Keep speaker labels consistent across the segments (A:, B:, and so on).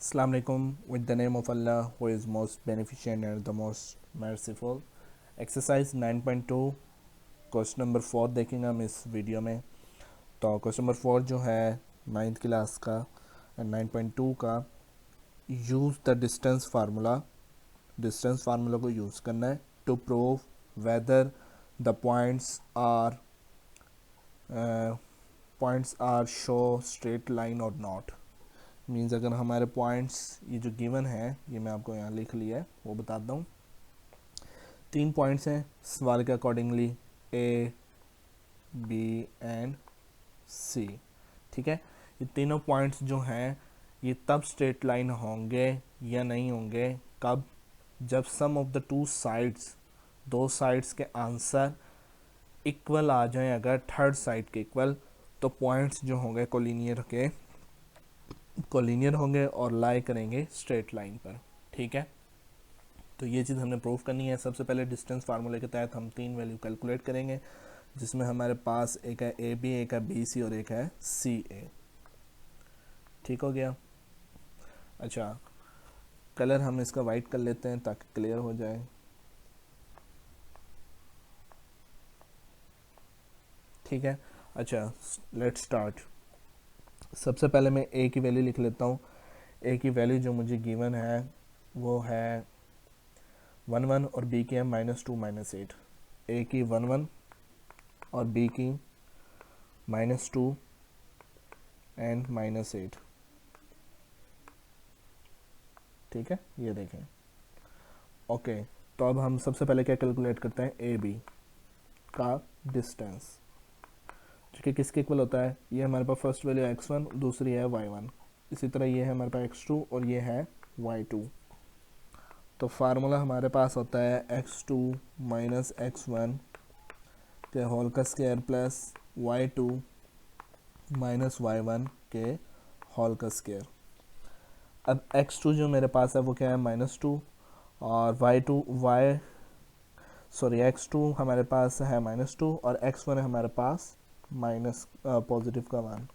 A: Assalamu alaikum. With the name of Allah, who is most beneficent and the most merciful. Exercise 9.2 question number 4 देखेंगे हम इस video में। तो question number 4 जो है 9th क्लास का 9.2 का, यूज़ द डिस्टेंस फार्मूला को यूज़ करना है to prove whether the points are show straight line और नॉट। मीन्स अगर हमारे पॉइंट्स ये जो गिवन है, ये मैं आपको यहाँ लिख लिया है, वो बताता हूँ। 3 पॉइंट्स हैं सवाल के अकॉर्डिंगली, ए बी एंड सी। ठीक है, ये तीनों पॉइंट्स जो हैं ये तब स्ट्रेट लाइन होंगे या नहीं होंगे, कब? जब सम ऑफ द दो साइड्स के आंसर इक्वल आ जाएं। अगर थर्ड साइड के इक्वल, तो पॉइंट्स जो होंगे कोलिनियर होंगे और लाई करेंगे स्ट्रेट लाइन पर। ठीक है, तो ये चीज़ हमने प्रूव करनी है। सबसे पहले डिस्टेंस फार्मूले के तहत हम 3 वैल्यू कैलकुलेट करेंगे, जिसमें हमारे पास एक है ए बी, एक है बी सी और एक है सी ए। ठीक हो गया। अच्छा, कलर हम इसका वाइट कर लेते हैं ताकि क्लियर हो जाए। ठीक है, अच्छा लेट्स स्टार्ट। सबसे पहले मैं ए की वैल्यू लिख लेता हूँ। ए की वैल्यू जो मुझे गिवन है वो है 1 1 और बी की है -2 -8। ए की 1 1 और बी की -2 एंड -8। ठीक है, ये देखें। ओके, तो अब हम सबसे पहले क्या कैलकुलेट करते हैं, ए बी का डिस्टेंस, जो कि किसके इक्वल होता है। ये हमारे पास फर्स्ट वैल्यू x1, दूसरी है y1। इसी तरह ये है हमारे पास x2 और ये है y2। तो फार्मूला हमारे पास होता है x2 माइनस x1 के होल का square plus y2 minus y1 के होल का स्क्वायर। अब x2 जो मेरे पास है वो क्या है, -2, और x2 हमारे पास है -2 और x1 है हमारे पास माइनस पॉजिटिव का 1,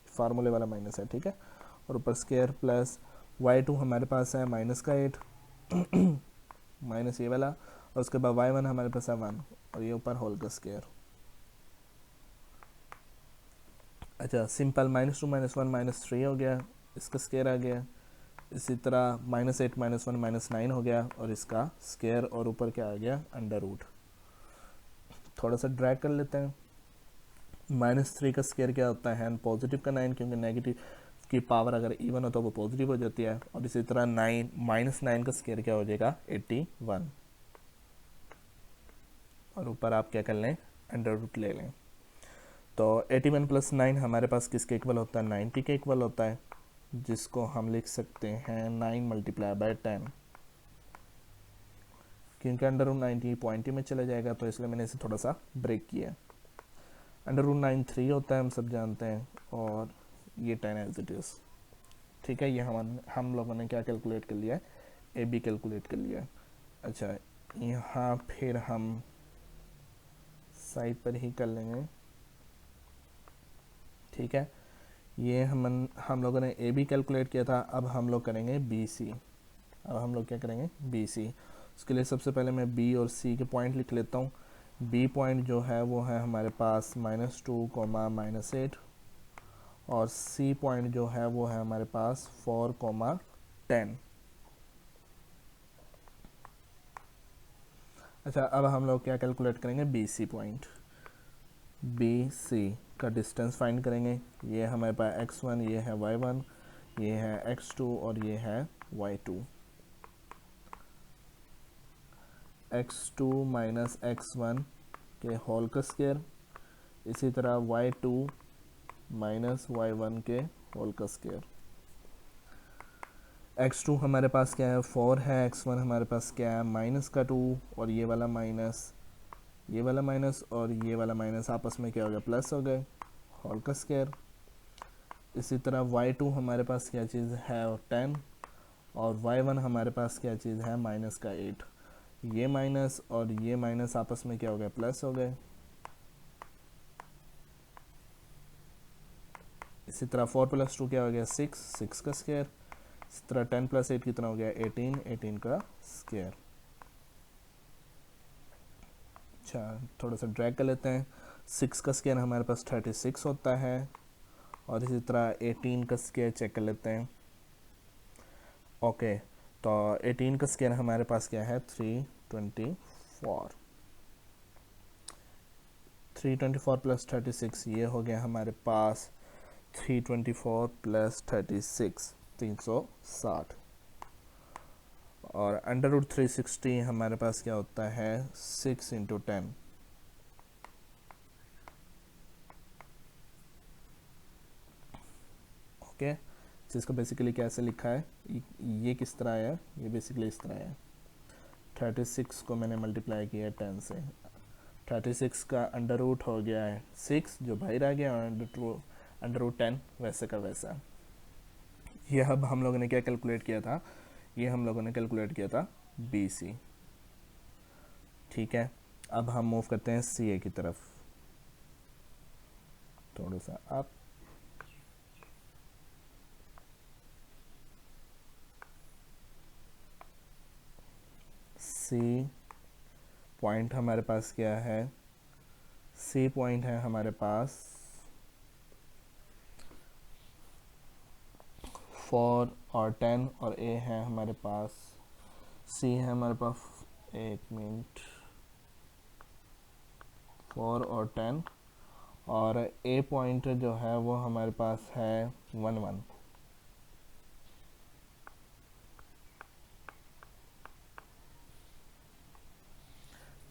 A: फार्मूले वाला माइनस है। ठीक है, और ऊपर स्क्वायर प्लस y2 हमारे पास है -8 माइनस ये वाला, और उसके बाद y1 हमारे पास है 1 और ये ऊपर होल का स्क्वायर। अच्छा, सिंपल -2 -1 -3 हो गया, इसका स्क्वायर आ गया। इसी तरह -8 -1 -9 हो गया और इसका स्क्वायर, और ऊपर क्या आ गया, अंडर रूट। थोड़ा सा ड्रैग कर लेते हैं। -3 का स्क्वायर क्या होता है, पॉजिटिव का 9, क्योंकि नेगेटिव की पावर अगर इवन हो तो वो पॉजिटिव हो जाती है। और इसी तरह -9 का स्क्वायर क्या हो जाएगा, 81। और ऊपर आप क्या कर लें, अंडर रूट ले लें। तो 81 + 9 हमारे पास किसके इक्वल होता है, 90 के इक्वल होता है, जिसको हम लिख सकते हैं 9 × 10, क्योंकि अंडर रूट 90 पॉइंट में चला जाएगा, तो इसलिए मैंने इसे थोड़ा सा ब्रेक किया। अंडर रूट 9 3 होता है, हम सब जानते हैं, और ये 10 एज इट इज़। ठीक है, ये हम लोगों ने क्या कैलकुलेट कर लिया है, ए बी कैलकुलेट कर लिया है। अच्छा, यहाँ फिर हम साइड पर ही कर लेंगे। ठीक है, ये हम लोगों ने ए बी कैलकुलेट किया था, अब हम लोग करेंगे बी सी। अब हम लोग क्या करेंगे, बी सी। उसके लिए सबसे पहले मैं बी और सी के पॉइंट लिख लेता हूँ। बी पॉइंट जो है वो है हमारे पास -2, -8, और सी पॉइंट जो है वो है हमारे पास 4, 10। अच्छा, अब हम लोग क्या कैलकुलेट करेंगे, B C point. B C का डिस्टेंस फाइंड करेंगे। ये हमारे पास x1, ये है y1, ये है x2 और ये है y2। x2 माइनस x1 के होल का स्क्वायर, इसी तरह y2 माइनस y1 के होल का स्क्वायर। x2 हमारे पास क्या है, 4 है, x1 हमारे पास क्या है, -2, और ये वाला माइनस, ये वाला माइनस और ये वाला माइनस आपस में क्या हो गया, प्लस हो गए, होल का स्क्वायर। इसी तरह y2 हमारे पास क्या चीज़ है, 10, और y1 हमारे पास क्या चीज़ है, -8। ये माइनस और ये माइनस आपस में क्या हो गया, प्लस हो गए। इसी तरह 4 + 2 क्या हो गया, 6 का स्क्वायर। इस तरह 10 + 8 कितना हो गया 18, 18 का स्क्वायर। अच्छा थोड़ा सा ड्रैग कर लेते हैं। 6 का स्क्वायर हमारे पास 36 होता है, और इसी तरह 18 का स्क्वायर चेक कर लेते हैं। ओके, तो 18 का स्क्वायर हमारे पास क्या है 324। 324 + 36 ये हो गया हमारे पास 324 + 36 360। और √360 हमारे पास क्या होता है 6 × 10। ओके, जिसको बेसिकली कैसे लिखा है, ये किस तरह है, ये बेसिकली इस तरह है। 36 को मैंने मल्टीप्लाई किया 10 से, 36 का √ हो गया है 6 जो बाहर आ गया, और √10 वैसे का वैसा। ये अब हम लोगों ने क्या कैलकुलेट किया था, ये हम लोगों ने कैलकुलेट किया था BC। ठीक है, अब हम मूव करते हैं CA की तरफ, थोड़ा सा आप। C पॉइंट हमारे पास क्या है, C पॉइंट है हमारे पास 4 और 10, और A है हमारे पास, C है हमारे पास, एक मिनट, 4 और 10, और A पॉइंट जो है वो हमारे पास है 1 1।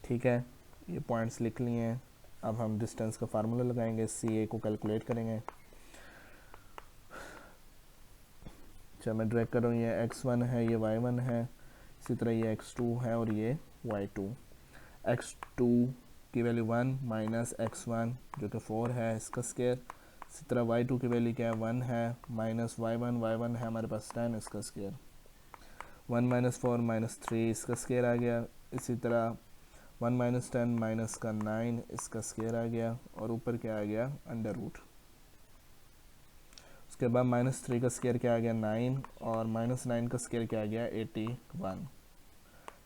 A: ठीक है, ये पॉइंट्स लिख लिए हैं। अब हम डिस्टेंस का फार्मूला लगाएंगे, CA को कैलकुलेट करेंगे। अच्छा मैं ड्रैग कर रहा हूँ, ये x1 है, ये y1 है, इसी तरह ये x2 है और ये y2। x2 की वैल्यू 1 माइनस x1 जो कि 4 है इसका स्क्वायर, इसी तरह y2 की वैल्यू क्या है 1 है, माइनस y1 है हमारे पास 10 इसका स्क्वायर, 1 - 4 - 3 इसका स्क्वायर आ गया, इसी तरह 1 - 10 माइनस का 9 इसका स्क्वायर आ गया, और ऊपर क्या आ गया √। उसके बाद -3 का स्क्वायर क्या आ गया 9, और -9 का स्क्वायर क्या आ गया 81।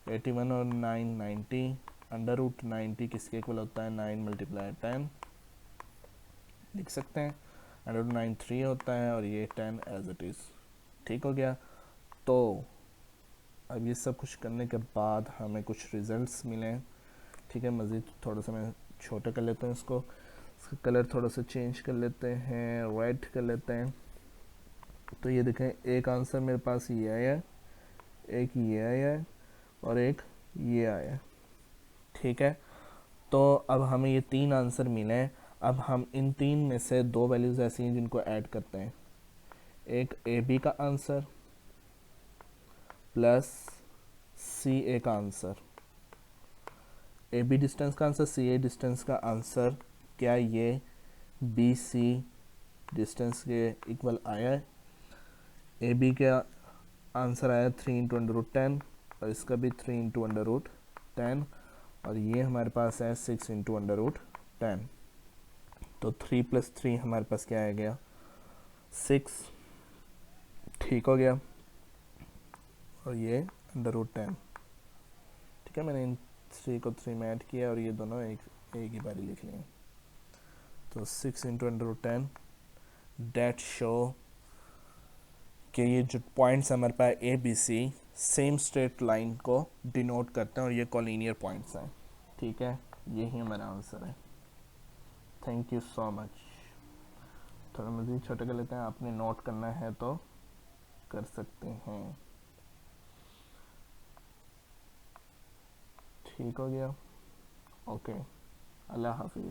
A: 81 और 9 90, √90 किसके इक्वल होता है 9 × 10 लिख सकते हैं। √9 3 होता है, और ये 10 एज इट इज़। ठीक हो गया। तो अब ये सब कुछ करने के बाद हमें कुछ रिजल्ट्स मिले। ठीक है, मज़ीद थोड़ा सा मैं छोटा कर लेता हूँ इसका कलर थोड़ा सा चेंज कर लेते हैं, रेड कर लेते हैं। तो ये देखें, एक आंसर मेरे पास ये आया है, एक ये आया है, और एक ये आया है। ठीक है, तो अब हमें ये 3 आंसर मिले हैं। अब हम इन 3 में से 2 वैल्यूज़ ऐसी हैं जिनको ऐड करते हैं, एक AB का आंसर प्लस CA का आंसर। AB डिस्टेंस का आंसर, CA डिस्टेंस का आंसर, क्या ये BC डिस्टेंस के इक्वल आया है? AB का आंसर आया 3 × √10, और इसका भी 3 × √10, और ये हमारे पास है 6 × √10। तो 3 + 3 हमारे पास क्या आ गया 6। ठीक हो गया, और ये √10। ठीक है, मैंने इन 3 को 3 में ऐड किया, और ये दोनों एक ही बारी लिख लिए। तो 6 × √10 डेट शो कि ये जो पॉइंट्स हमारे पास ABC सेम स्ट्रेट लाइन को डिनोट करते हैं, और ये कॉलिनियर पॉइंट्स हैं। ठीक है, यही हमारा आंसर है। Thank you so much. थोड़ा मज़ीद छोटा कर लेते हैं, आपने नोट करना है तो कर सकते हैं। ठीक हो गया, ओके, अल्लाह हाफिज़।